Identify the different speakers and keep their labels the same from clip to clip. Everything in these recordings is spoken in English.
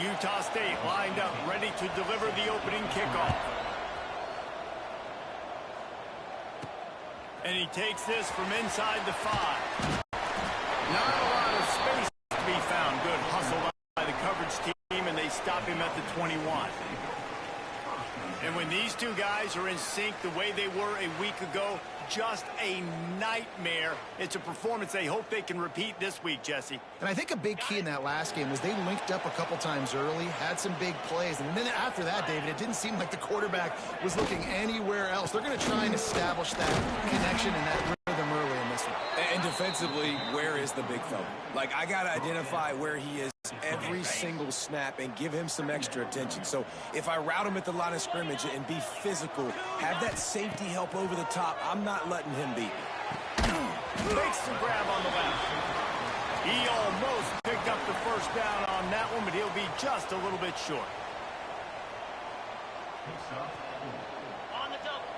Speaker 1: Utah State lined up, ready to deliver the opening kickoff. And he takes this from inside the 5. Not a lot of space to be found. Good hustle by the coverage team, and they stop him at the 21. And when these two guys are in sync the way they were a week ago, just a nightmare. It's a performance they hope they can repeat this week, Jesse.
Speaker 2: And I think a big key in that last game was they linked up a couple times early, had some big plays, and then after that, David, it didn't seem like the quarterback was looking anywhere else. They're going to try and establish that connection and that rhythm early in this one.
Speaker 3: And defensively, where is the big fella? Like, I got to identify where he is every single snap and give him some extra attention. So if I route him at the line of scrimmage and be physical, have that safety help over the top, I'm not letting him beat me.
Speaker 1: Makes the grab on the left. He almost picked up the first down on that one, but he'll be just a little bit short.
Speaker 4: On the double.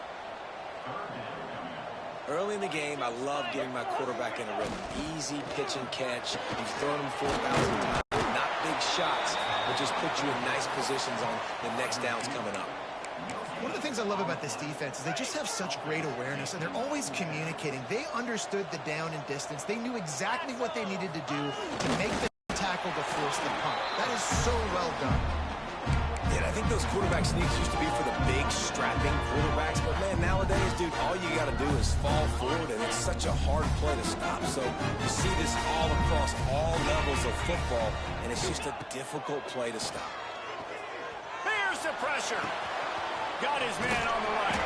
Speaker 3: Early in the game, I love getting my quarterback in a rhythm. Easy pitch and catch. You've thrown him 4,000 times. Not big shots, but just put you in nice positions on the next downs coming up.
Speaker 2: One of the things I love about this defense is they just have such great awareness, and they're always communicating. They understood the down and distance. They knew exactly what they needed to do to make the tackle to force the punt. That is so well done.
Speaker 3: And I think those quarterback sneaks used to be for the big, strapping quarterbacks. But, man, nowadays, dude, all you got to do is fall forward, and it's such a hard play to stop. So you see this all across all levels of football, and it's just a difficult play to stop.
Speaker 1: Here's the pressure. Got his man on the right.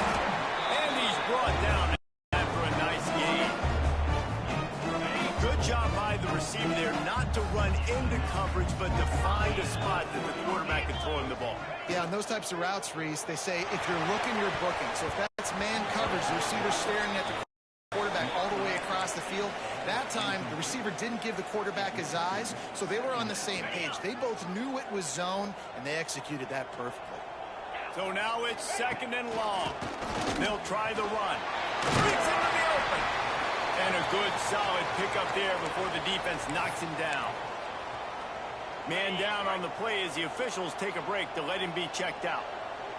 Speaker 1: And he's brought down after a nice gain. Good job by the receiver there not to run into coverage, but to find a spot that the quarterback can throw him the ball.
Speaker 2: Yeah, on those types of routes, Reese, they say if you're looking, you're booking. So if that's man coverage, the receiver's staring at the quarterback all the way across the field. That time, the receiver didn't give the quarterback his eyes, so they were on the same page. They both knew it was zone, and they executed that perfectly.
Speaker 1: So now it's 2nd and long. They'll try the run. Gets into the open. And a good, solid pickup there before the defense knocks him down. Man down on the play as the officials take a break to let him be checked out.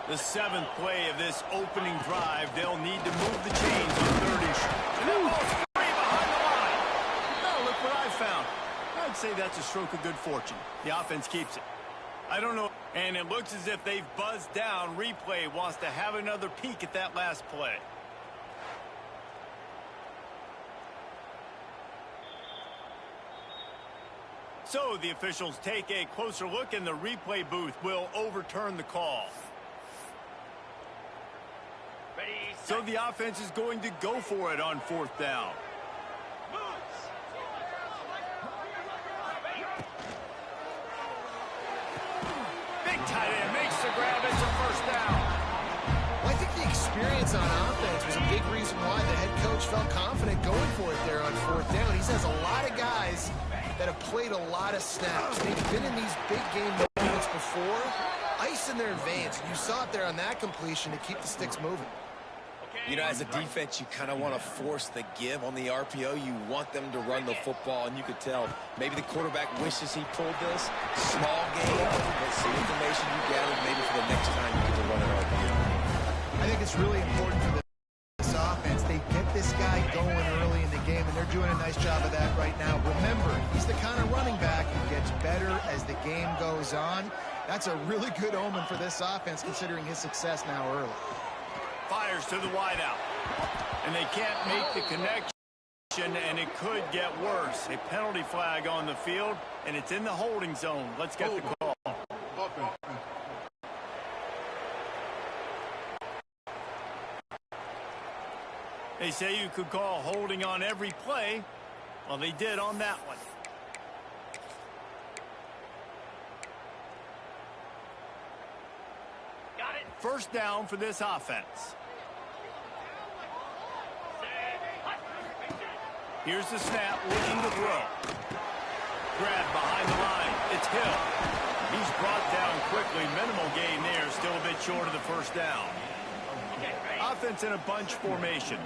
Speaker 1: The 7th play of this opening drive. They'll need to move the chains on 3rd and short. And that ball's free behind the line. Oh, look what I found. I'd say that's a stroke of good fortune. The offense keeps it. I don't know. And it looks as if they've buzzed down. Replay wants to have another peek at that last play. So the officials take a closer look, and the replay booth will overturn the call.
Speaker 4: Ready,
Speaker 1: So the offense is going to go for it on 4th down. Big tight end makes the grab. It's a 1st down.
Speaker 2: Well, I think the experience on offense was a big reason why the head coach felt confident going for it there on 4th down. He says a lot of guys that have played a lot of snaps. They've been in these big game moments before. Ice in their veins. You saw it there on that completion to keep the sticks moving.
Speaker 3: You know, as a defense, you kind of want to force the give on the RPO. You want them to run the football, and you could tell maybe the quarterback wishes he pulled this. Small game, but some information you gathered maybe for the next time you get to run an RPO.
Speaker 2: I think it's really important for this offense. They get this guy going early in the game, and they're doing a nice job of that right now. Remember, he's the kind of running back who gets better as the game goes on. That's a really good omen for this offense, considering his success now early.
Speaker 1: Fires to the wideout. And they can't make the connection, and it could get worse. A penalty flag on the field, and it's in the holding zone. Let's get the call. They say you could call holding on every play. Well, they did on that one.
Speaker 4: got it.
Speaker 1: 1st down for this offense. Here's the snap, looking to throw. Grab behind the line. It's Hill. He's brought down quickly. Minimal gain there. Still a bit short of the 1st down.
Speaker 4: Okay, ready.
Speaker 1: Offense in a bunch formation.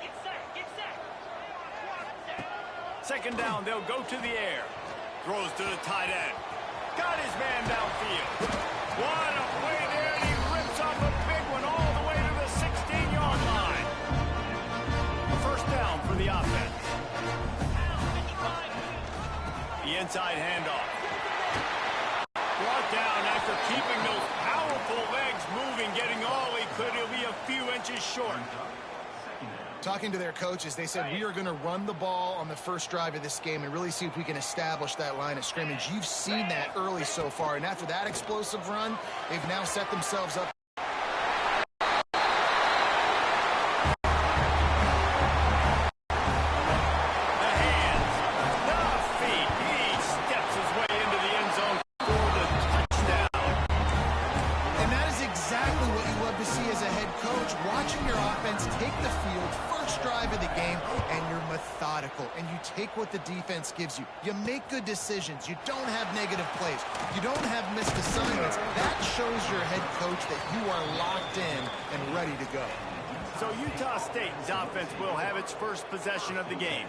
Speaker 4: Get set, get set.
Speaker 1: 2nd down, they'll go to the air. Throws to the tight end. Got his man downfield. What a play there, and he rips off a big one all the way to the 16-yard line. A first down for the offense. The inside handoff. Brought down after keeping those powerful legs moving, getting all he could. He'll be a few inches short.
Speaker 2: Talking to their coaches, they said, we are going to run the ball on the first drive of this game and really see if we can establish that line of scrimmage. You've seen that early so far, and after that explosive run, they've now set themselves up. And you take what the defense gives you. You make good decisions. You don't have negative plays. You don't have missed assignments. That shows your head coach that you are locked in and ready to go.
Speaker 1: So Utah State's offense will have its first possession of the game.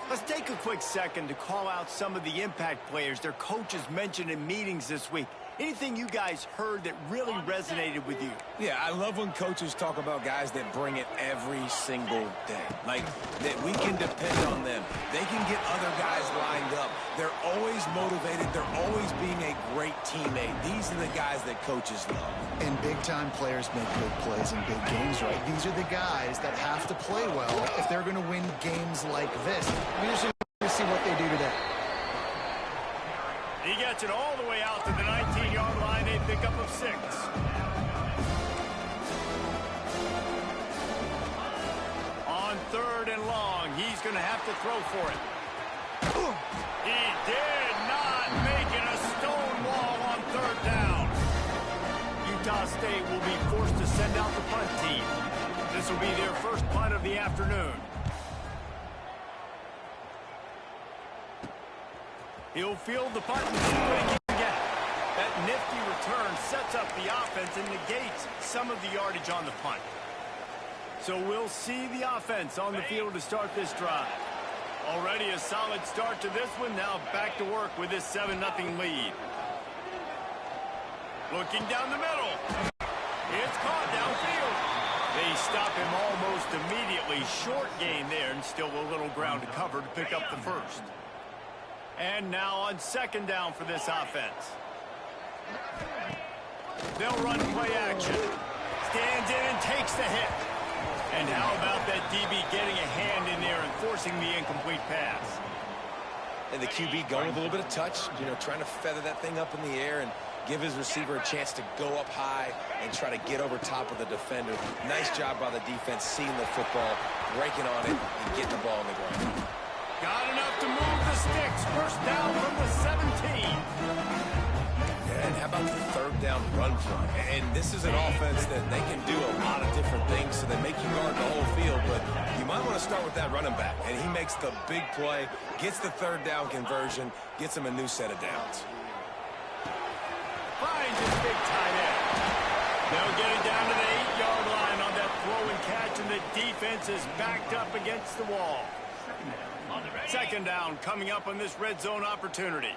Speaker 1: Let's take a quick second to call out some of the impact players their coaches mentioned in meetings this week. Anything you guys heard that really resonated with you?
Speaker 3: Yeah, I love when coaches talk about guys that bring it every single day. Like, that we can depend on them. They can get other guys lined up. They're always motivated. They're always being a great teammate. These are the guys that coaches love.
Speaker 2: And big-time players make good plays in big games, right? These are the guys that have to play well if they're going to win games like this. We just need to see what they do today.
Speaker 1: He gets it all the way out to the 19-yard line, a pickup of 6. On 3rd and long, he's going to have to throw for it. He did not make it, a stone wall on 3rd down. Utah State will be forced to send out the punt team. This will be their first punt of the afternoon. He'll field the punt and see what he can get. That nifty return sets up the offense and negates some of the yardage on the punt. So we'll see the offense on the field to start this drive. Already a solid start to this one. Now back to work with this 7-0 lead. Looking down the middle. It's caught downfield. They stop him almost immediately. Short gain there, and still a little ground to cover to pick up the first. And now on 2nd down for this offense. They'll run play action. Stands in and takes the hit. And how about that DB getting a hand in there and forcing the incomplete pass?
Speaker 3: And the QB going with a little bit of touch, trying to feather that thing up in the air and give his receiver a chance to go up high and try to get over top of the defender. Nice job by the defense seeing the football, breaking on it, and getting the ball on the ground.
Speaker 1: Got enough to move the sticks. First down from the 17.
Speaker 3: And how about the 3rd down run front? And this is an offense that they can do a lot of different things, so they make you guard the whole field, but you might want to start with that running back. And he makes the big play, gets the 3rd down conversion, gets him a new set of downs.
Speaker 1: Finds his big tight end. They'll get it down to the 8-yard line on that throw and catch, and the defense is backed up against the wall. 2nd down coming up on this red zone opportunity.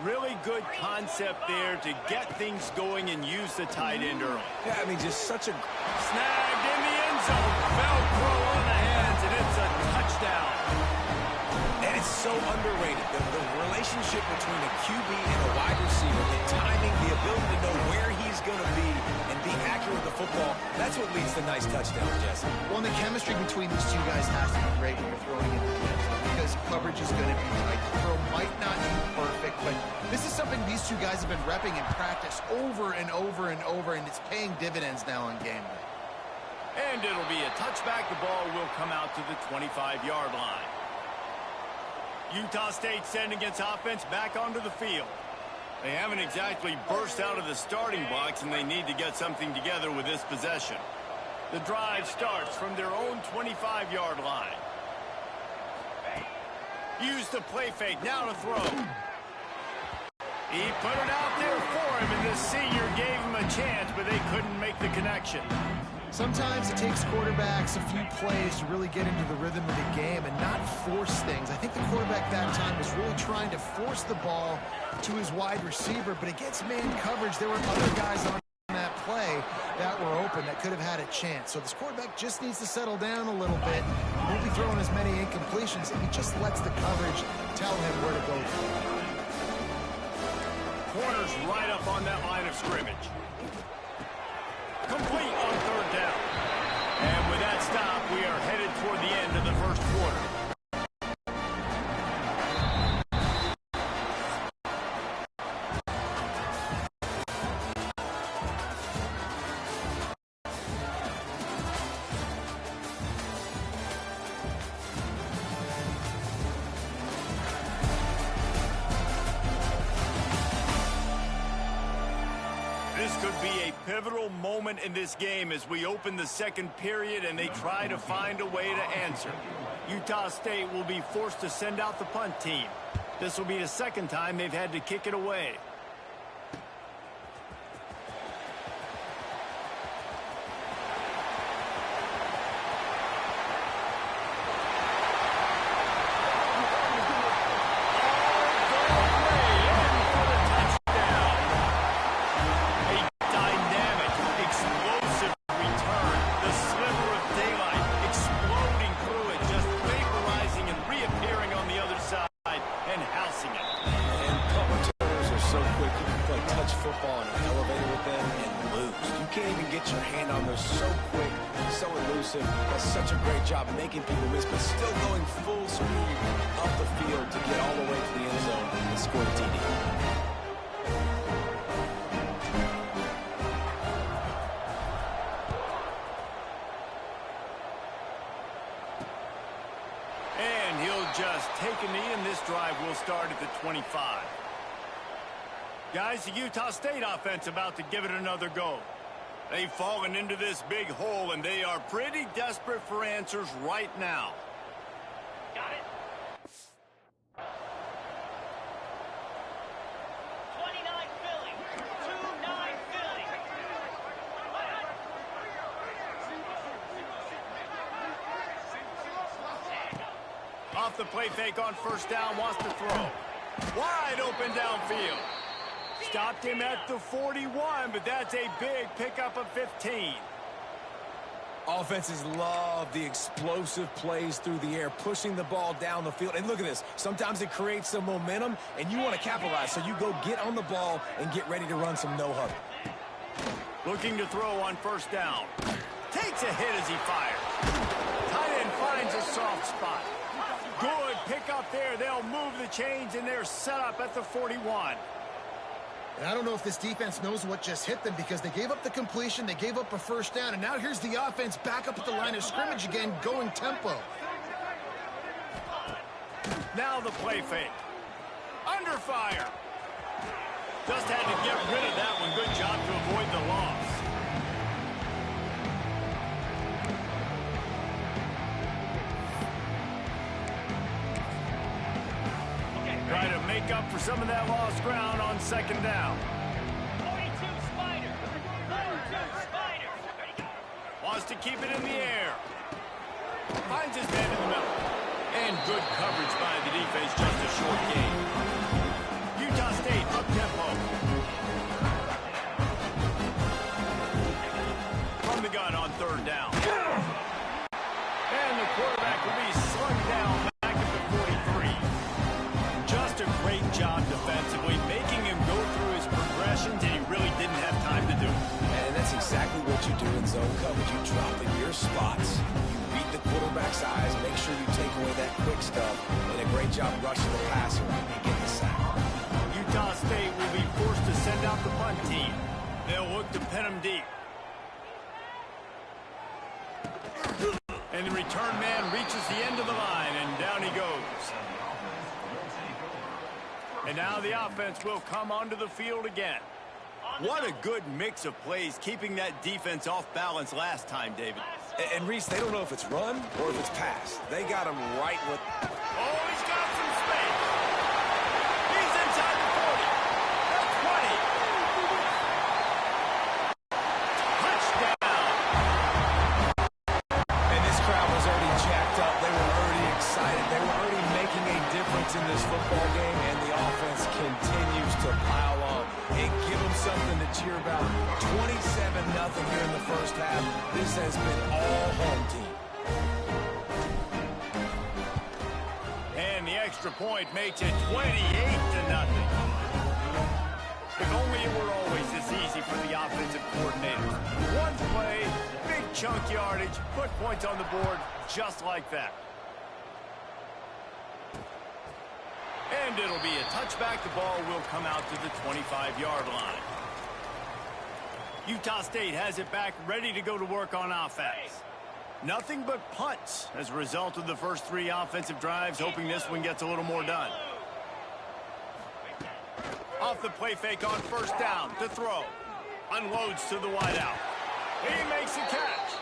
Speaker 1: Really good concept there to get things going and use the tight end early.
Speaker 3: Yeah, just such a...
Speaker 1: Snagged in the end zone. Velcro on the hands, and it's a touchdown.
Speaker 3: And it's so underrated. The relationship between a QB and a wide receiver, the timing, the ability to know where he's going to be and be accurate with the football, that's what leads to nice touchdowns, Jesse.
Speaker 2: Well, and the chemistry between these two guys has to be great when you're throwing in the end zone because coverage is going to be tight. The throw might not be perfect, but this is something these two guys have been repping in practice over and over and over, and it's paying dividends now on game day.
Speaker 1: And it'll be a touchback. The ball will come out to the 25-yard line. Utah State sending its offense back onto the field. They haven't exactly burst out of the starting blocks, and they need to get something together with this possession. The drive starts from their own 25-yard line. Use the play fake, now to throw. He put it out there for him, and the senior gave him a chance, but they couldn't make the connection.
Speaker 2: Sometimes it takes quarterbacks a few plays to really get into the rhythm of the game and not force things. I think the quarterback that time was really trying to force the ball to his wide receiver, but against man coverage, there were other guys on that play that were open that could have had a chance. So this quarterback just needs to settle down a little bit. He won't be throwing as many incompletions if he just lets the coverage tell him where to go.
Speaker 1: Corner's right up on that line of scrimmage. Complete on third down. And with that stop, we are headed toward the end of the first quarter. This could be a pivotal moment in this game as we open the second period and they try to find a way to answer. Utah State will be forced to send out the punt team. This will be the second time they've had to kick it away.
Speaker 3: Does such a great job making people miss, but still going full speed up the field to get all the way to the end zone and score the TD.
Speaker 1: And he'll just take a knee, and this drive will start at the 25. Guys, the Utah State offense about to give it another go. They've fallen into this big hole, and they are pretty desperate for answers right now.
Speaker 4: Got it. 29 Philly. 2-9 Philly.
Speaker 1: Off the play fake on first down, wants to throw. Wide open downfield. Stopped him at the 41, but that's a big pickup of 15.
Speaker 3: Offenses love the explosive plays through the air, pushing the ball down the field. And look at this. Sometimes it creates some momentum, and you want to capitalize. So you go get on the ball and get ready to run some no-huddle.
Speaker 1: Looking to throw on first down. Takes a hit as he fires. Tight end finds a soft spot. Good pickup there. They'll move the chains, and they're set up at the 41.
Speaker 2: And I don't know if this defense knows what just hit them because they gave up the completion, they gave up a first down, and now here's the offense back up at the line of scrimmage again, going tempo.
Speaker 1: Now the play fake. Under fire. Just had to get rid of that one. Good job to avoid the loss. Try to make up for some of that lost ground on second down.
Speaker 4: 42 Spider. 42 Spider. Ready, go.
Speaker 1: Wants to keep it in the air. Finds his man in the middle. And good coverage by the defense, just a short gain. Utah State up-tempo. From the gun on third down. And the quarterback will be slugged down back at the 43. Just a great job defensively, making him go through his progressions, and he really didn't have time to do it.
Speaker 3: And that's exactly what you do in zone coverage. You drop in your spots. You beat the quarterback's eyes. Make sure you take away that quick stuff. And a great job rushing the passer and getting the sack.
Speaker 1: Utah State will be forced to send out the punt team. They'll look to pin him deep. And the return man reaches the end of the line, and down he goes. And now the offense will come onto the field again. What a good mix of plays, keeping that defense off balance last time, David.
Speaker 3: And Reese, they don't know if it's run or if it's pass. They got him right with...
Speaker 1: Oh, he's got some space. He's inside the 40. The 20. Touchdown.
Speaker 3: here about 27-0 here in the first half. This has been all home team.
Speaker 1: And the extra point makes it 28-0. If only it were always this easy for the offensive coordinators. One play, big chunk yardage, put points on the board just like that. And it'll be a touchback. The ball will come out to the 25-yard line. Utah State has it back, ready to go to work on offense. Nothing but punts as a result of the first 3 offensive drives, hoping this one gets a little more done. Off the play fake on first down to throw. Unloads to the wideout. He makes a catch.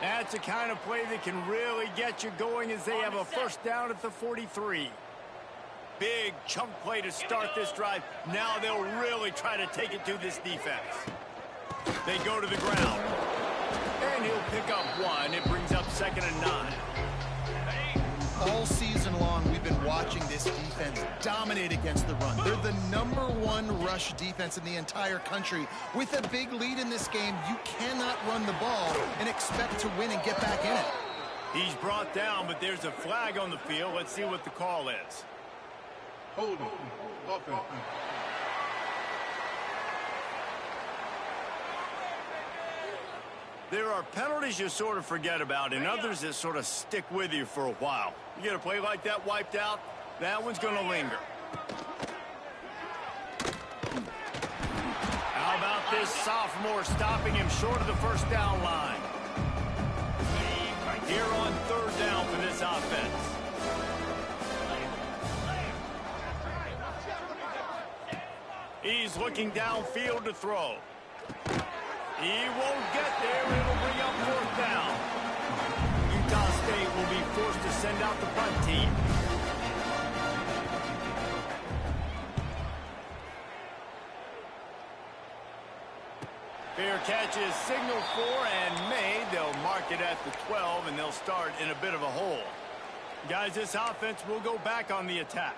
Speaker 1: That's the kind of play that can really get you going as they have a first down at the 43. Big chunk play to start this drive. Now they'll really try to take it to this defense. They go to the ground. And he'll pick up 1. It brings up 2nd and 9.
Speaker 2: All season long, we've been watching this defense dominate against the run. They're the #1 rush defense in the entire country. With a big lead in this game, you cannot run the ball and expect to win and get back in it.
Speaker 1: He's brought down, but there's a flag on the field. Let's see what the call is.
Speaker 5: Hold on. Offense.
Speaker 1: There are penalties you sort of forget about and others that sort of stick with you for a while. You get a play like that wiped out, that one's going to linger. How about this sophomore stopping him short of the first down line? Here on 3rd down for this offense. He's looking downfield to throw. He won't get there. It'll bring up 4th down. Utah State will be forced to send out the punt team. Fair catch is signaled for and made. They'll mark it at the 12, and they'll start in a bit of a hole. Guys, this offense will go back on the attack.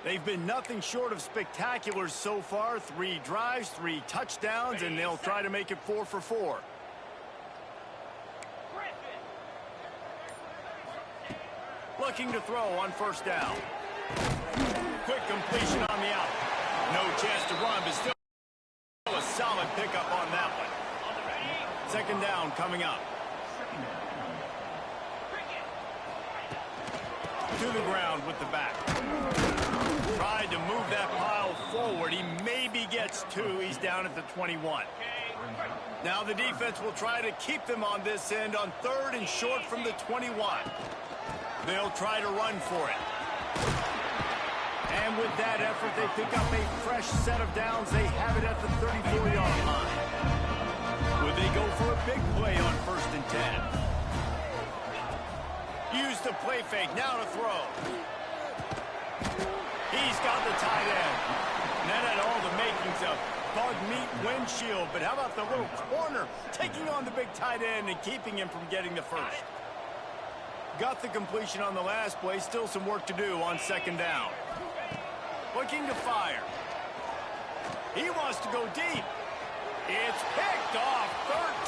Speaker 1: They've been nothing short of spectacular so far. 3 drives, 3 touchdowns, and they'll try to make it 4 for 4. Looking to throw on first down. Quick completion on the out. No chance to run, but still a solid pickup on that one. 2nd down coming up. To the ground with the back. Tried to move that pile forward. He maybe gets 2. He's down at the 21. Now the defense will try to keep them on this end on 3rd and short from the 21. They'll try to run for it. And with that effort, they pick up a fresh set of downs. They have it at the 34-yard line. Would they go for a big play on 1st and 10? Use the play fake. Now to throw. He's got the tight end. And that had all the makings of bug meat windshield. But how about the little corner taking on the big tight end and keeping him from getting the first? Got the completion on the last play. Still some work to do on 2nd down. Looking to fire. He wants to go deep. It's picked off.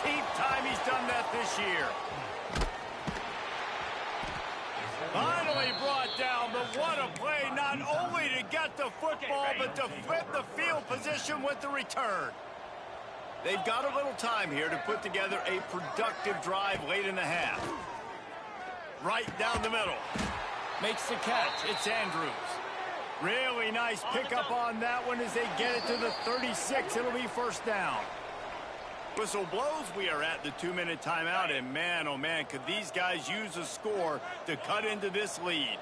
Speaker 1: 13th time he's done that this year. Finally brought down, but what a play, not only to get the football, but to flip the field position with the return. They've got a little time here to put together a productive drive late in the half. Right down the middle. Makes the catch. It's Andrews. Really nice pickup on that one as they get it to the 36. It'll be 1st down. Whistle blows. We are at the 2-minute timeout, and man, oh man, could these guys use a score to cut into this lead.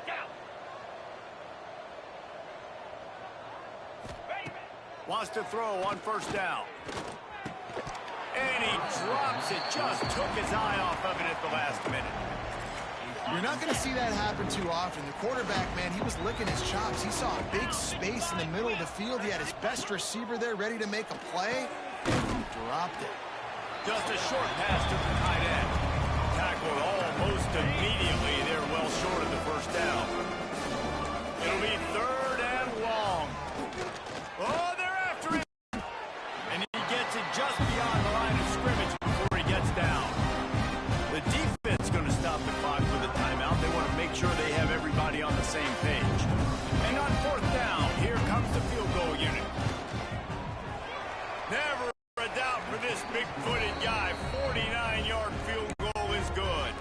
Speaker 1: Wants to throw on 1st down. And he drops it. Just took his eye off of it at the last minute.
Speaker 2: You're not going to see that happen too often. The quarterback, man, he was licking his chops. He saw a big space in the middle of the field. He had his best receiver there ready to make a play. Dropped it.
Speaker 1: Just a short pass to the tight end. Tackled almost immediately. They're well short of the 1st down. It'll be 3rd and long. Oh, they're after him. And he gets everybody on the same page. And on fourth down, here comes the field goal unit. Never a doubt for this big-footed guy. 49-yard field goal is good.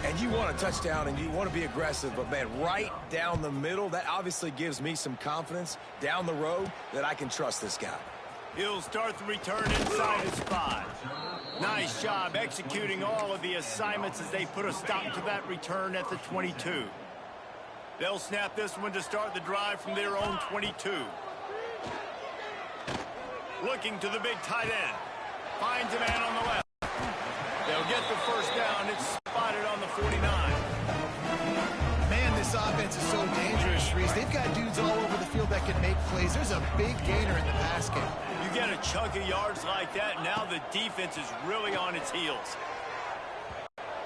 Speaker 3: And you want a touchdown and you want to be aggressive, but, man, right down the middle, that obviously gives me some confidence down the road that I can trust this guy.
Speaker 1: He'll start the return inside his 5. Nice job executing all of the assignments as they put a stop to that return at the 22. They'll snap this one to start the drive from their own 22. Looking to the big tight end. Finds a man on the left. They'll get the first down. It's spotted on the 49.
Speaker 2: Man, this offense is so dangerous, Reese. They've got dudes all over the field that can make plays. There's a big gainer in the pass game.
Speaker 1: You get a chunk of yards like that, now the defense is really on its heels.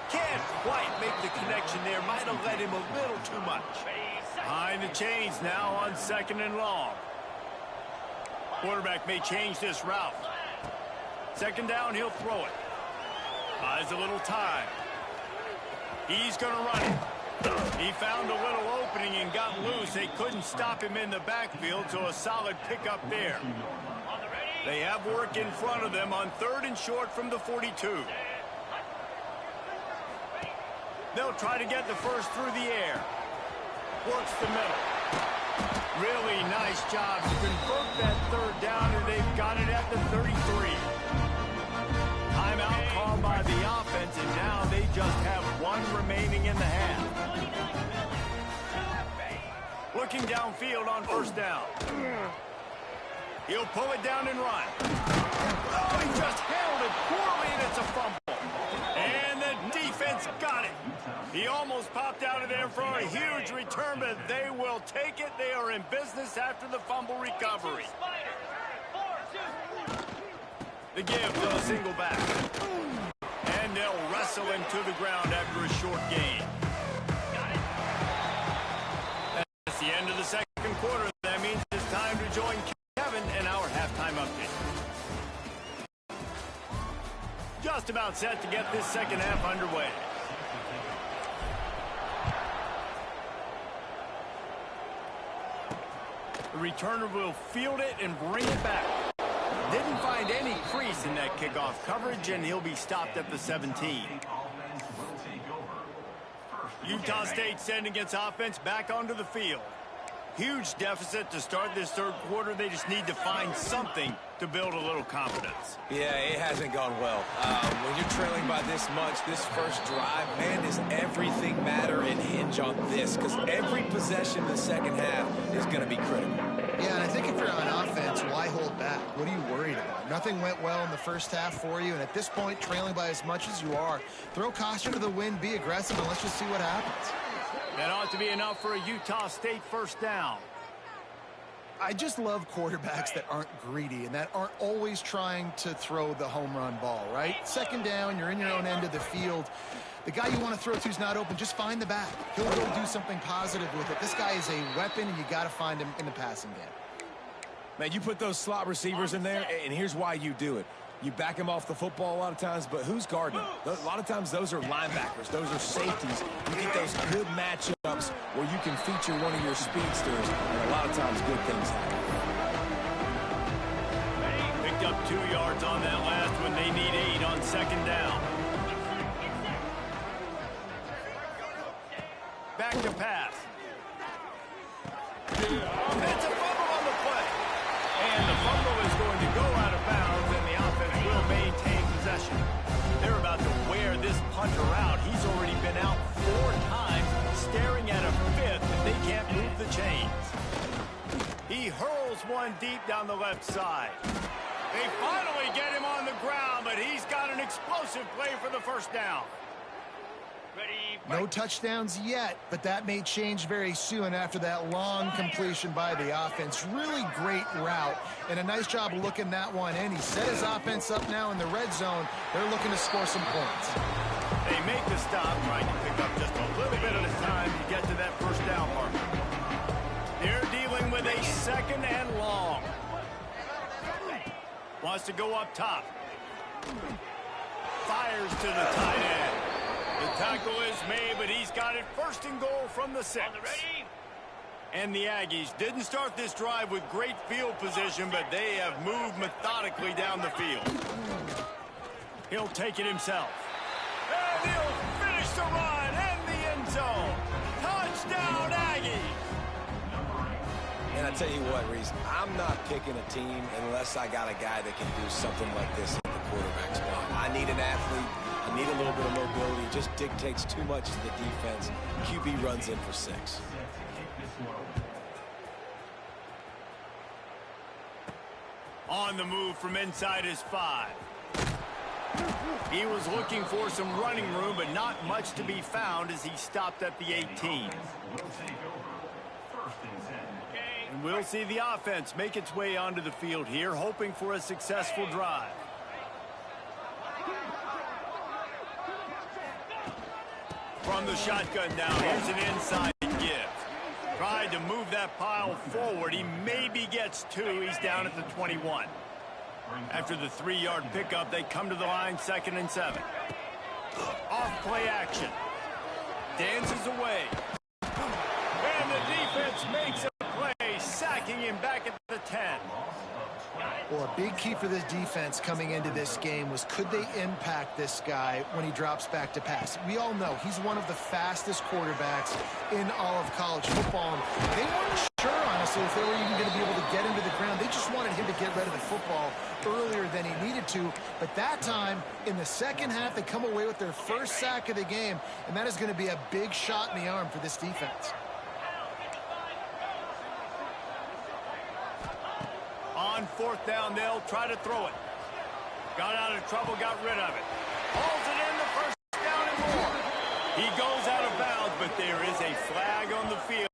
Speaker 1: Can't quite make the connection there. Might have led him a little too much. Behind the chains now on 2nd and long. Quarterback may change this route. 2nd down, he'll throw it. Buys a little time. He's going to run it. He found a little opening and got loose. They couldn't stop him in the backfield, so a solid pickup there. They have work in front of them on 3rd and short from the 42. They'll try to get the first through the air. Works the middle. Really nice job to convert that 3rd down, and they've got it at the 33. Timeout called by the offense, and now they just have 1 remaining in the half. Looking downfield on 1st down. He'll pull it down and run. Oh, he just handled it poorly, and it's a fumble. And the defense got it. He almost popped out of there for a huge return, but they will take it. They are in business after the fumble recovery. The give to a single back. And they'll wrestle him to the ground after a short gain. That's the end of the 2nd quarter. That means it's time to join Kevin in our halftime update. Just about set to get this 2nd half underway. The returner will field it and bring it back. Didn't find any crease in that kickoff coverage, and he'll be stopped at the 17. Utah State sending its offense back onto the field. Huge deficit to start this 3rd quarter. They just need to find something to build a little confidence.
Speaker 3: Yeah, it hasn't gone well. When you're trailing by this much, this first drive, man, does everything matter and hinge on this? Because every possession in the 2nd half is going to be critical.
Speaker 2: Yeah, and I think if you're on offense, why hold back? What are you worried about? Nothing went well in the first half for you, and at this point, trailing by as much as you are, throw caution to the wind, be aggressive, and let's just see what happens.
Speaker 1: That ought to be enough for a Utah State first down.
Speaker 2: I just love quarterbacks that aren't greedy and that aren't always trying to throw the home run ball, right? 2nd down, you're in your own end of the field. The guy you want to throw to is not open. Just find the back. He'll go do something positive with it. This guy is a weapon, and you got to find him in the passing game.
Speaker 3: Man, you put those slot receivers in there, and here's why you do it. You back him off the football a lot of times, but who's guarding him? A lot of times those are linebackers. Those are safeties. You get those good matchups where you can feature one of your speedsters, and a lot of times good things happen.
Speaker 1: Picked up 2 yards on that last one. They need 8 on 2nd down. Back to pass. It's a fumble on the play. And the fumble is going to go out of bounds, and the offense will maintain possession. They're about to wear this punter out. He's already been out 4 times, staring at a 5th, and they can't move the chains. He hurls one deep down the left side. They finally get him on the ground, but he's got an explosive play for the first down.
Speaker 2: No touchdowns yet, but that may change very soon after that long completion by the offense. Really great route, and a nice job of looking that one in. He set his offense up now in the red zone. They're looking to score some points.
Speaker 1: They make the stop, trying to pick up just a little bit at a time to get to that first down marker. They're dealing with a 2nd and long. Wants to go up top. Fires to the tight end. The tackle is made, but he's got it first and goal from the 6.
Speaker 4: On the ready.
Speaker 1: And the Aggies didn't start this drive with great field position, but they have moved methodically down the field. He'll take it himself. And he'll finish the run in the end zone. Touchdown, Aggies!
Speaker 3: And I tell you what, Reese, I'm not picking a team unless I got a guy that can do something like this at the quarterback spot. I need an athlete. I need a little bit of mobility. It just dictates too much to the defense. QB runs in for 6.
Speaker 1: On the move from inside his 5. He was looking for some running room, but not much to be found as he stopped at the 18. And we'll see the offense make its way onto the field here, hoping for a successful drive. From the shotgun now, here's an inside give. Tried to move that pile forward. He maybe gets 2. He's down at the 21. After the 3-yard pickup, they come to the line, 2nd and 7. Off play action. Dances away. And the defense makes a play, sacking him back at the 10.
Speaker 2: Well, a big key for this defense coming into this game was, could they impact this guy when he drops back to pass? We all know he's one of the fastest quarterbacks in all of college football. And they weren't sure, honestly, if they were even going to be able to get him to the ground. They just wanted him to get rid of the football earlier than he needed to. But that time, in the second half, they come away with their first sack of the game, and that is going to be a big shot in the arm for this defense.
Speaker 1: On 4th down, they'll try to throw it. Got out of trouble, got rid of it. Holds it in the first down and more. He goes out of bounds, but there is a flag on the field.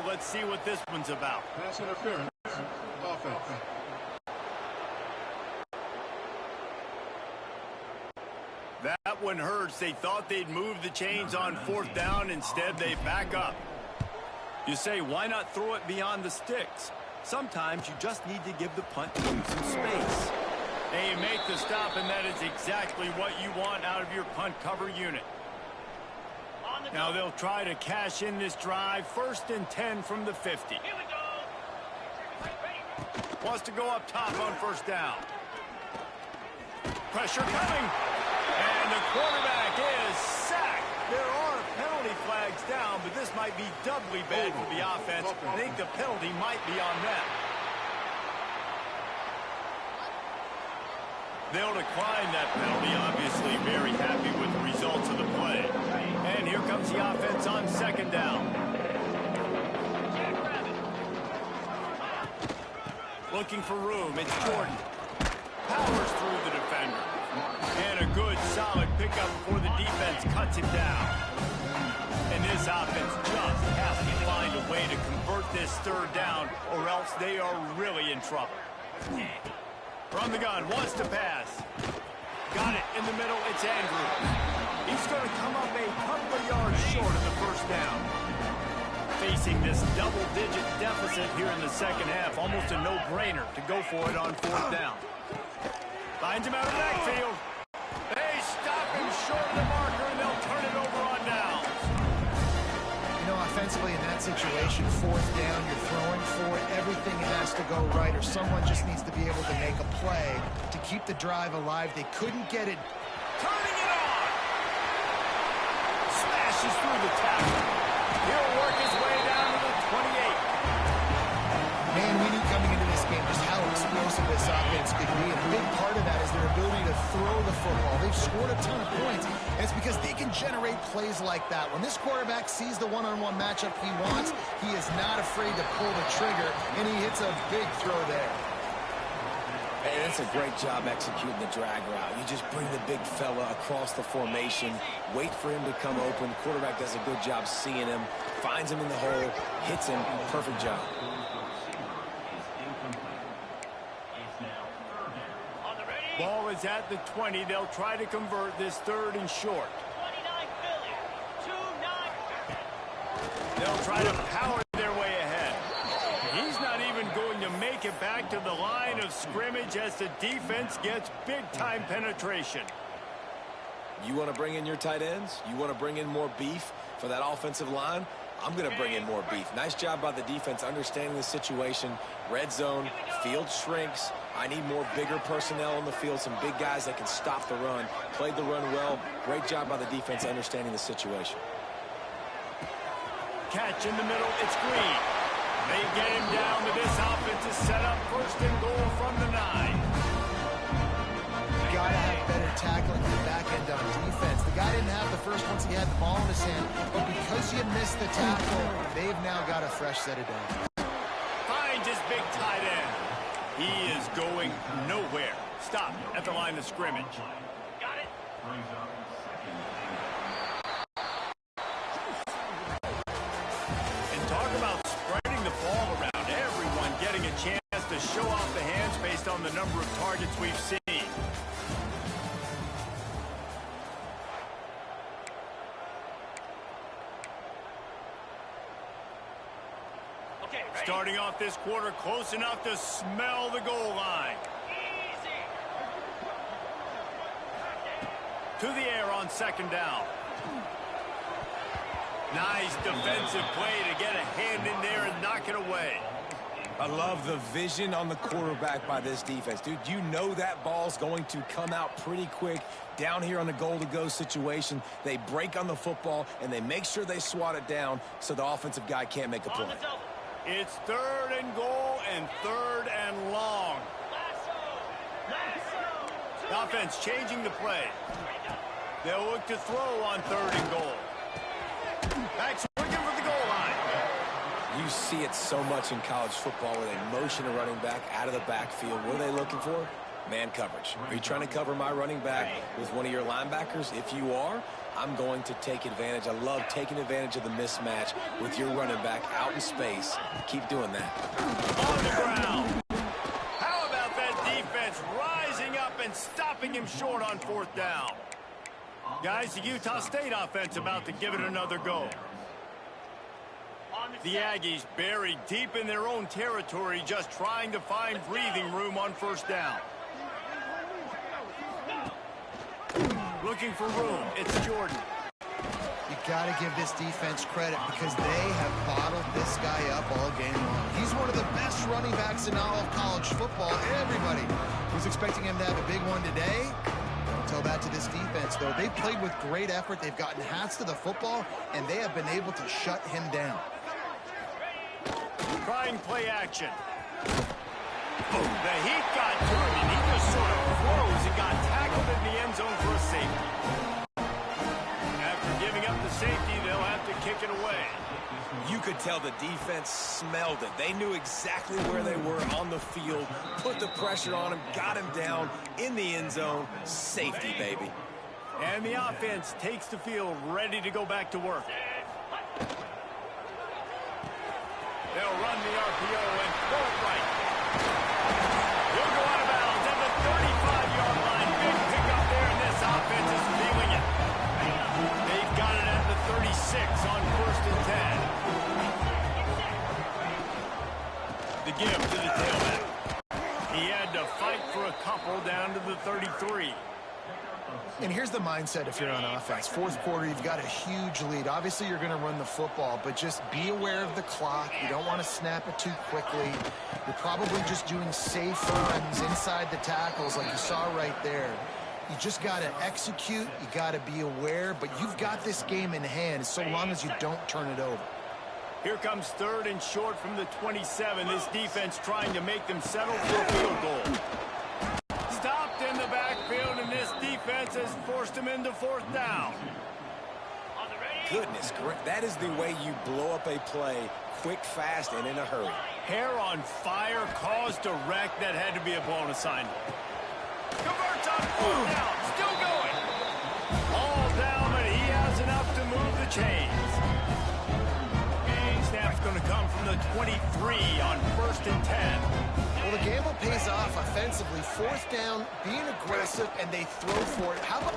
Speaker 1: Let's see what this one's about.
Speaker 5: Pass interference. Offense.
Speaker 1: That one hurts. They thought they'd move the chains on 4th down. Instead, they back up. You say, why not throw it beyond the sticks? Sometimes you just need to give the punt team some space. They make the stop, and that is exactly what you want out of your punt cover unit. Now they'll try to cash in this drive. 1st and 10 from the 50.
Speaker 4: Here we go.
Speaker 1: Wants to go up top on 1st down. Pressure coming. And the quarterback is sacked. There are penalty flags down, but this might be doubly bad for the offense. I think the penalty might be on them. They'll decline that penalty, obviously very happy with the results of the play. And here comes the offense on 2nd down. Looking for room, it's Jordan. Powers through the defender. And a good, solid pickup before the defense cuts him down. And this offense just has to find a way to convert this 3rd down, or else they are really in trouble. From the gun, wants to pass. Got it in the middle, it's Andrews. He's going to come up a couple of yards short of the 1st down. Facing this double-digit deficit here in the 2nd half, almost a no-brainer to go for it on 4th down. Finds him out of the backfield. They stop him short of the marker, and they'll turn it over on downs.
Speaker 2: You know, offensively in that situation, 4th down, you're throwing for it. Everything has to go right, or someone just needs to be able to make a play to keep the drive alive. They couldn't get it.
Speaker 1: Turning it on. Smashes through the tackle. He'll work his way down to the 28.
Speaker 2: Man, we knew coming into this game just how explosive this offense could be, and a big part of that is their ability to throw the football. They've scored a ton of points, and it's because they can generate plays like that. When this quarterback sees the one-on-one matchup he wants, he is not afraid to pull the trigger, and he hits a big throw there.
Speaker 3: Hey, that's a great job executing the drag route. You just bring the big fella across the formation, wait for him to come open. The quarterback does a good job seeing him, finds him in the hole, hits him. Perfect job.
Speaker 1: Ball is at the 20. They'll try to convert this 3rd and short.
Speaker 4: 29 Philly. 2-9.
Speaker 1: They'll try to power their way ahead. He's not even going to make it back to the line of scrimmage as the defense gets big-time penetration.
Speaker 3: You want to bring in your tight ends? You want to bring in more beef for that offensive line? I'm going to bring in more beef. Nice job by the defense understanding the situation. Red zone, field shrinks. I need more bigger personnel on the field, some big guys that can stop the run. Played the run well. Great job by the defense understanding the situation.
Speaker 1: Catch in the middle, it's Green. They get him down to this offensive setup. First and goal from the 9.
Speaker 2: Got to have better tackling at the back end on defense. The guy didn't have the first once he had the ball in his hand, but because you missed the tackle, they've now got a fresh set of downs.
Speaker 1: Finds his big tight end. He is going nowhere. Stop at the line of scrimmage.
Speaker 4: Got it.
Speaker 1: And talk about spreading the ball around. Everyone getting a chance to show off the hands based on the number of targets we've seen. Starting off this quarter close enough to smell the goal line.
Speaker 4: Easy.
Speaker 1: To the air on second down. Nice defensive play to get a hand in there and knock it away.
Speaker 3: I love the vision on the quarterback by this defense. Dude, you know that ball's going to come out pretty quick. Down here on the goal-to-go situation, they break on the football, and they make sure they swat it down so the offensive guy can't make a play.
Speaker 1: It's third and goal and third and long. The offense changing the play. They'll look to throw on third and goal. Backs looking for the goal line.
Speaker 3: You see it so much in college football where they motion a running back out of the backfield. What are they looking for? Man coverage. Are you trying to cover my running back with one of your linebackers? If you are, I'm going to take advantage. I love taking advantage of the mismatch with your running back out in space. Keep doing that.
Speaker 1: On the ground. How about that defense rising up and stopping him short on fourth down? Guys, the Utah State offense about to give it another go. The Aggies buried deep in their own territory, just trying to find breathing room on first down. Looking for room. It's Jordan.
Speaker 2: You got to give this defense credit because they have bottled this guy up all game long. He's one of the best running backs in all of college football. Everybody was expecting him to have a big one today. Don't tell that to this defense, though. They played with great effort. They've gotten hats to the football, and they have been able to shut him down.
Speaker 1: Trying play action. The heat got to him, and he just sort of froze and got tackled in the end zone for a safety. After giving up the safety, they'll have to kick it away.
Speaker 3: You could tell the defense smelled it. They knew exactly where they were on the field, put the pressure on him, got him down in the end zone. Safety, baby.
Speaker 1: And the offense takes the field, ready to go back to work. They'll run the RPO and throw it right. He'll go out of bounds at the 35-yard line. Big pickup there, and this offense is feeling it. They've got it at the 36 on first and 10. The give to the tailback. He had to fight for a couple down to the 33.
Speaker 2: And here's the mindset if you're on offense. Fourth quarter, you've got a huge lead. Obviously, you're going to run the football, but just be aware of the clock. You don't want to snap it too quickly. You're probably just doing safe runs inside the tackles like you saw right there. You just got to execute. You got to be aware, but you've got this game in hand so long as you don't turn it over.
Speaker 1: Here comes third and short from the 27. This defense trying to make them settle for a field goal. Stopped in the backfield, and this defense has forced him into fourth down.
Speaker 3: Goodness, that is the way you blow up a play quick, fast, and in a hurry.
Speaker 1: Hair on fire, caused a wreck that had to be a blown assignment. Converts on fourth down, still going. All down, but he has enough to move the chains. Snap's going to come from the 23 on first and 10.
Speaker 2: Well, the gamble pays off offensively. Fourth down, being aggressive, and they throw for it. How about...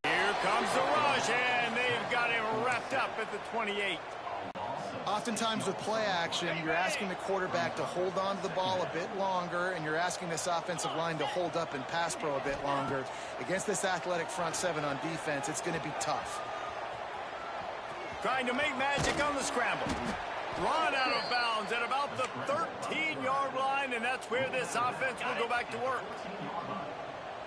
Speaker 1: Here comes the rush, and they've got him wrapped up at the 28.
Speaker 2: Oftentimes with play action, you're asking the quarterback to hold on to the ball a bit longer, and you're asking this offensive line to hold up and pass pro a bit longer. Against this athletic front seven on defense, it's going to be tough.
Speaker 1: Trying to make magic on the scramble. Run out of bounds at about the 13-yard line, and that's where this offense will go back to work.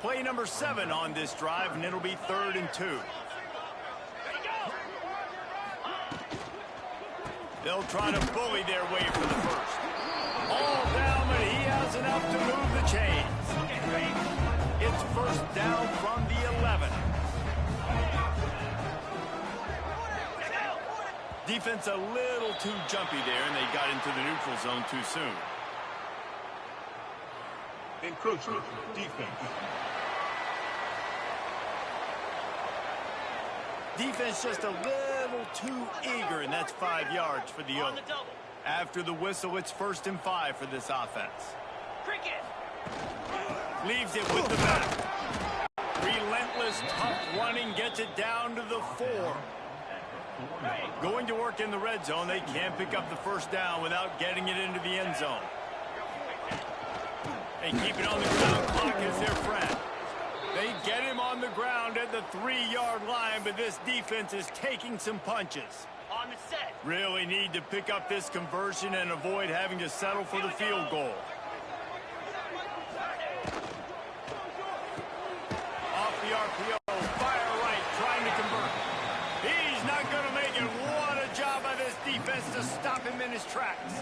Speaker 1: Play number 7 on this drive, and it'll be 3rd and 2. They'll try to bully their way for the first. All down, but he has enough to move the chains. It's first down from the 11. Defense a little too jumpy there, and they got into the neutral zone too soon.
Speaker 5: Encroachment, defense.
Speaker 1: Defense just a little too eager, and that's 5 yards for the Oaks. After the whistle, it's 1st and 5 for this offense.
Speaker 4: Cricket.
Speaker 1: Leaves it with the back. Relentless, tough running gets it down to the 4. Going to work in the red zone, they can't pick up the first down without getting it into the end zone. They keep it on the ground. Clock is their friend. They get him on the ground at the 3-yard line, but this defense is taking some punches.
Speaker 4: On the set.
Speaker 1: Really need to pick up this conversion and avoid having to settle for the field goal. Off the RPO, fire right, trying to convert. He's not going to make it. What a job by this defense to stop him in his tracks.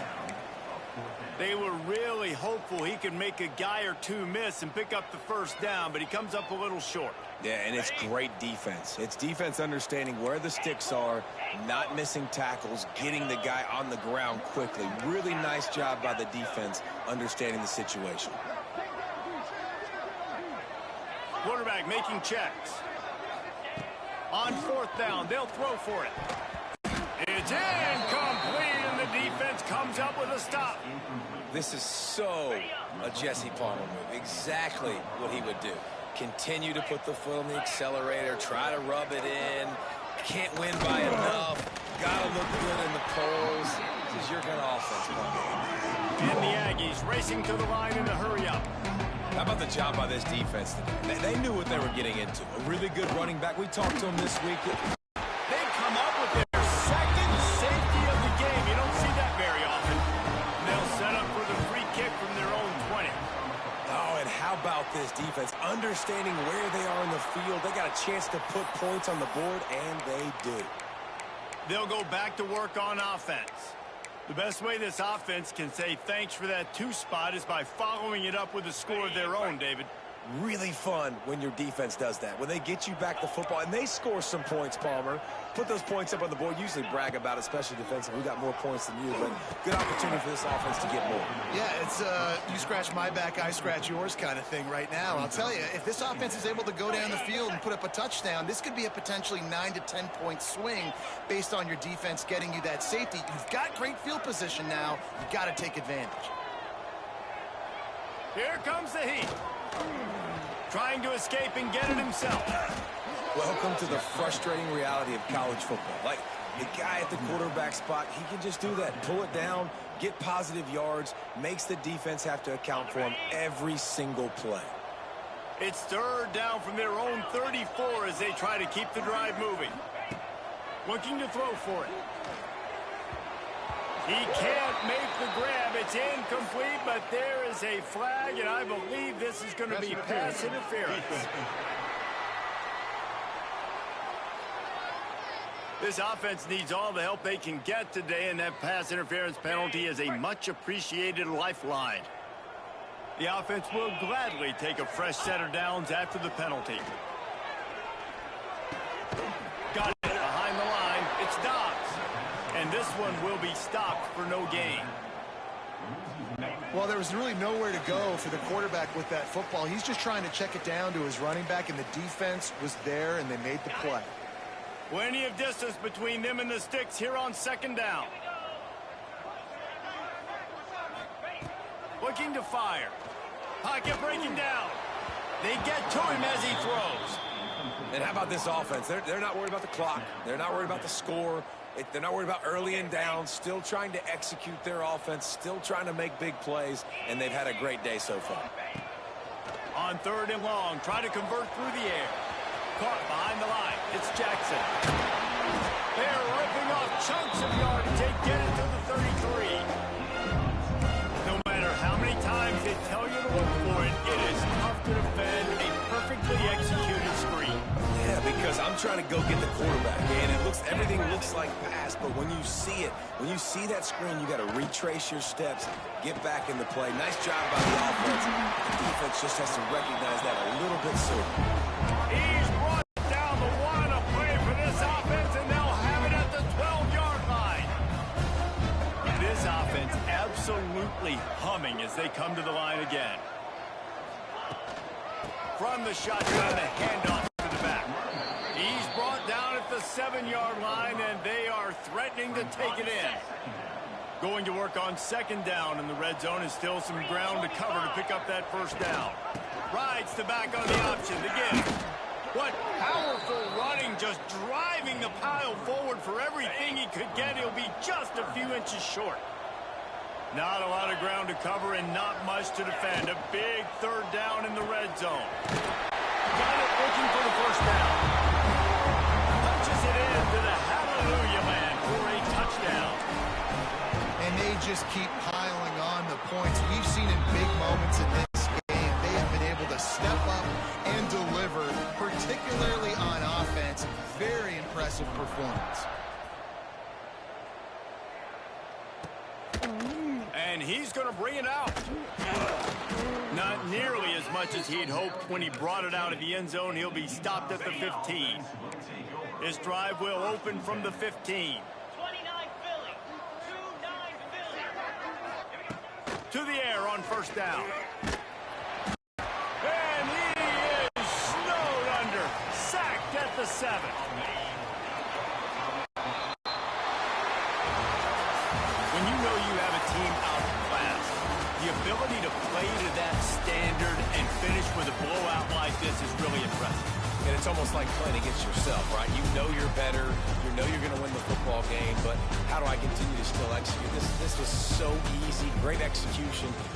Speaker 1: They were really hopeful he could make a guy or two miss and pick up the first down, but he comes up a little short.
Speaker 3: Yeah, and it's great defense. It's defense understanding where the sticks are, not missing tackles, getting the guy on the ground quickly. Really nice job by the defense understanding the situation.
Speaker 1: Quarterback making checks. On 4th down, they'll throw for it. It's incomplete, and the defense comes up with a stop.
Speaker 3: This is so a Jesse Palmer move. Exactly what he would do. Continue to put the foot on the accelerator, try to rub it in. Can't win by enough. Gotta look good in the polls. This is your kind of offense, Palmer.
Speaker 1: And the Aggies racing to the line in the hurry-up.
Speaker 3: How about the job by this defense today? They knew what they were getting into. A really good running back. We talked to him this week.
Speaker 1: They come up with their second safety of the game. You don't see that very often. And they'll set up for the free kick from their own 20.
Speaker 3: Oh, and how about this defense? Understanding where they are in the field. They got a chance to put points on the board, and they do.
Speaker 1: They'll go back to work on offense. The best way this offense can say thanks for that 2 spot is by following it up with a score of their own, David.
Speaker 3: Really fun when your defense does that. When they get you back the football, and they score some points, Palmer. Put those points up on the board. Usually brag about it, especially defensively. We got more points than you, but good opportunity for this offense to get more.
Speaker 2: Yeah, it's you scratch my back, I scratch yours kind of thing right now. I'll tell you, if this offense is able to go down the field and put up a touchdown, this could be a potentially 9 to 10 point swing based on your defense getting you that safety. You've got great field position now. You've got to take advantage.
Speaker 1: Here comes the heat. Trying to escape and get it himself.
Speaker 3: Welcome to the frustrating reality of college football. Like, the guy at the quarterback spot, he can just do that. Pull it down, get positive yards, makes the defense have to account for him every single play.
Speaker 1: It's 3rd down from their own 34 as they try to keep the drive moving. Looking to throw for it. He can't make the grab. It's incomplete, but there is a flag, and I believe this is going to be pass interference. This offense needs all the help they can get today, and that pass interference penalty is a much-appreciated lifeline. The offense will gladly take a fresh set of downs after the penalty. Got it behind the line. It's Dobbs. And this one will be stopped for no gain.
Speaker 2: Well, there was really nowhere to go for the quarterback with that football. He's just trying to check it down to his running back, and the defense was there, and they made the play.
Speaker 1: Plenty of distance between them and the sticks here on 2nd down. Looking to fire. Pocket breaking down. They get to him as he throws.
Speaker 3: And how about this offense? They're not worried about the clock. They're not worried about the score. They're not worried about early and down, still trying to execute their offense, still trying to make big plays, and they've had a great day so far.
Speaker 1: On 3rd and long, try to convert through the air. Caught behind the line. It's Jackson. They're ripping off chunks of yardage. They get it to the 33. No matter how many times they tell you to look for it, it is tough to defend a perfectly executed screen.
Speaker 3: Yeah, because I'm trying to go get the quarterback, and everything looks like pass, but when you see it, when you see that screen, you got to retrace your steps, get back in the play. Nice job by the offense. The defense just has to recognize that a little bit sooner.
Speaker 1: He's brought down the one to play for this offense, and they'll have it at the 12-yard line. This offense absolutely humming as they come to the line again. From the shotgun, the handoff to the back. He's brought down at the 7-yard line, and they are threatening to take it in. Going to work on 2nd down, and the red zone is still some ground to cover to pick up that 1st down. Rides the back on the option. Again, what powerful running, just driving the pile forward for everything he could get. He'll be just a few inches short. Not a lot of ground to cover and not much to defend. A big 3rd down in the red zone. Got it looking for the 1st down. Punches it into the hallelujah man for a touchdown.
Speaker 2: And they just keep piling on the points. We've seen in big moments in this game, they have been able to step up and deliver, particularly on offense. Very impressive performance.
Speaker 1: And he's going to bring it out. Not nearly as much as he'd hoped when he brought it out of the end zone. He'll be stopped at the 15. His drive will open from the 15.
Speaker 4: 29 Philly. 2-9 Philly.
Speaker 1: To the air on 1st down. And he is snowed under. Sacked at the 7. When you know you have a team outclassed, the ability to play to that standard and finish with a blowout like this is really impressive.
Speaker 3: And it's almost like playing against yourself, right? You know you're better. You know you're going to win the football game, but how do I continue to still execute? This was so easy. Great execution.